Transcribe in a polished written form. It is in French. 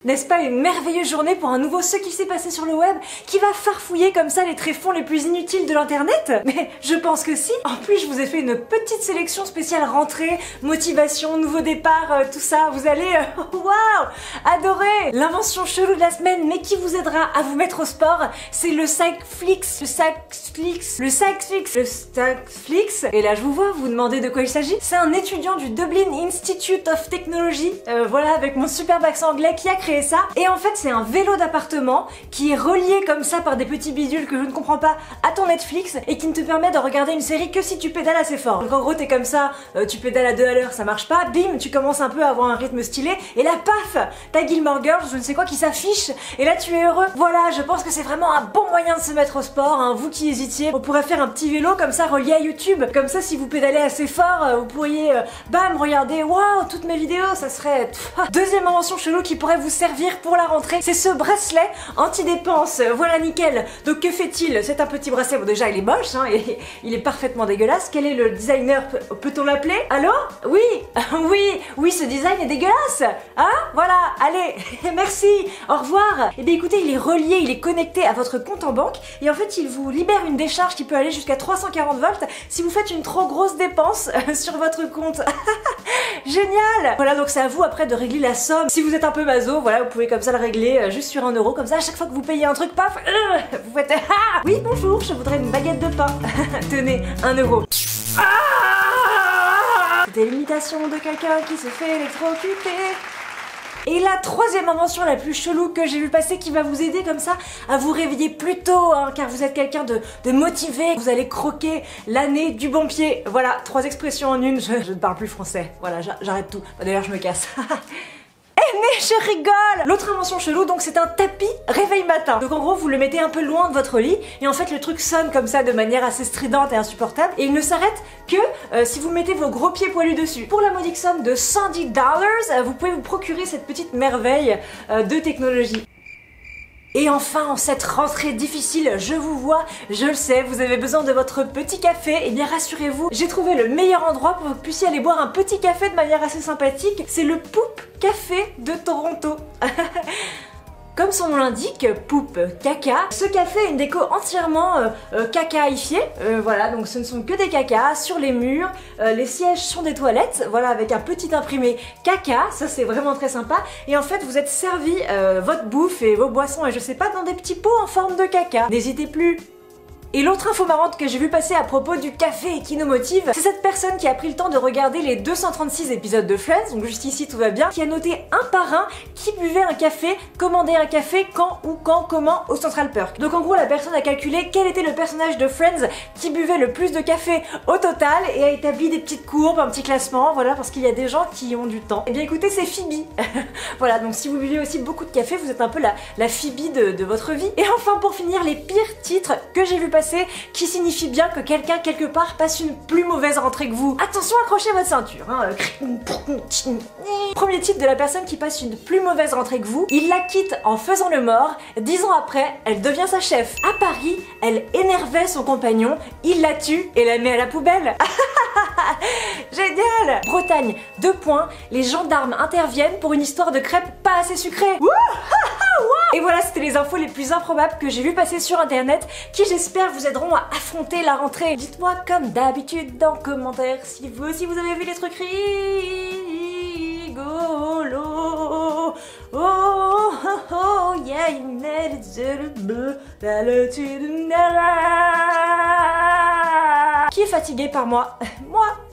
N'est-ce pas une merveilleuse journée pour un nouveau Ce qui s'est passé sur le web qui va farfouiller comme ça les tréfonds les plus inutiles de l'internet? Mais je pense que si. En plus, je vous ai fait une petite sélection spéciale rentrée, motivation, nouveau départ, tout ça. Vous allez, waouh, adorer. L'invention chelou de la semaine, mais qui vous aidera à vous mettre au sport, c'est le Sackflix. Et là, je vous vois, vous demandez de quoi il s'agit. C'est un étudiant du Dublin Institute of Technology, voilà, avec mon superbe accent anglais, qui a créé ça. Et en fait, c'est un vélo d'appartement qui est relié comme ça par des petits bidules que je ne comprends pas à ton Netflix et qui ne te permet de regarder une série que si tu pédales assez fort. Donc en gros, t'es comme ça, tu pédales à 2 à l'heure, ça marche pas, bim, tu commences un peu à avoir un rythme stylé et là, paf, t'as Gilmore Girls, je ne sais quoi, qui s'affiche et là, tu es heureux. Voilà, je pense que c'est vraiment un bon moyen de se mettre au sport, hein. Vous qui hésitiez, on pourrait faire un petit vélo comme ça relié à YouTube. Comme ça, si vous pédalez assez fort, vous pourriez, bam, regarder, waouh, toutes mes vidéos, ça serait... Deuxième invention chelou qui pourrait vous servir pour la rentrée, c'est ce bracelet anti-dépense. Voilà, nickel. Donc que fait-il? C'est un petit bracelet, bon déjà il est moche, hein, et il est parfaitement dégueulasse. Quel est le designer? Peut-on l'appeler? Allô? Oui, oui, ce design est dégueulasse. Hein? Voilà, allez, merci, au revoir. Et bien écoutez, il est relié, il est connecté à votre compte en banque, et en fait il vous libère une décharge qui peut aller jusqu'à 340 volts si vous faites une trop grosse dépense sur votre compte. Génial! Voilà, donc c'est à vous après de régler la somme. Si vous êtes un peu maso, voilà, vous pouvez comme ça le régler juste sur 1 euro, comme ça à chaque fois que vous payez un truc, paf, vous faites ah! Oui, bonjour, je voudrais une baguette de pain. Tenez, 1 euro. C'était l'imitation de quelqu'un qui se fait électrocuter. Et la troisième invention la plus chelou que j'ai vu passer qui va vous aider comme ça à vous réveiller plus tôt, hein, car vous êtes quelqu'un de motivé, vous allez croquer l'année du bon pied. Voilà, 3 expressions en une, je ne parle plus français, voilà, j'arrête tout. D'ailleurs, je me casse. Mais je rigole! L'autre invention chelou, donc c'est un tapis réveil matin. Donc en gros, vous le mettez un peu loin de votre lit et en fait le truc sonne comme ça de manière assez stridente et insupportable et il ne s'arrête que si vous mettez vos gros pieds poilus dessus. Pour la modique somme de $110, vous pouvez vous procurer cette petite merveille de technologie. Et enfin, en cette rentrée difficile, je vous vois, je le sais, vous avez besoin de votre petit café. Et bien rassurez-vous, j'ai trouvé le meilleur endroit pour que vous puissiez aller boire un petit café de manière assez sympathique. C'est le Poop Café de Toronto. Comme son nom l'indique, Poop Caca, ce café est une déco entièrement cacaïfiée, voilà, donc ce ne sont que des cacas sur les murs, les sièges sont des toilettes, voilà, avec un petit imprimé caca, ça c'est vraiment très sympa, et en fait vous êtes servi votre bouffe et vos boissons, et je sais pas, dans des petits pots en forme de caca, n'hésitez plus. Et l'autre info marrante que j'ai vu passer à propos du café et qui nous motive, c'est cette personne qui a pris le temps de regarder les 236 épisodes de Friends, donc juste ici tout va bien, qui a noté un par un qui buvait un café, commandait un café, quand, où, quand, comment au Central Perk. Donc en gros la personne a calculé quel était le personnage de Friends qui buvait le plus de café au total et a établi des petites courbes, un petit classement, voilà, parce qu'il y a des gens qui ont du temps. Et bien écoutez, c'est Phoebe. Voilà, donc si vous buvez aussi beaucoup de café, vous êtes un peu la Phoebe de votre vie. Et enfin pour finir, les pires titres que j'ai vu passer qui signifie bien que quelqu'un quelque part passe une plus mauvaise rentrée que vous. Attention, accrochez votre ceinture, hein. Premier titre de la personne qui passe une plus mauvaise rentrée que vous, il la quitte en faisant le mort, 10 ans après, elle devient sa chef. À Paris, elle énervait son compagnon, il la tue et la met à la poubelle. Génial! Bretagne, 2 points, les gendarmes interviennent pour une histoire de crêpes pas assez sucrées. Et voilà, c'était les infos les plus improbables que j'ai vu passer sur internet qui j'espère vous aideront à affronter la rentrée. Dites-moi comme d'habitude dans commentaire si vous aussi vous avez vu les trucs rigolos. Oh, yeah, you made it the bleu, qui est fatigué par moi? Moi.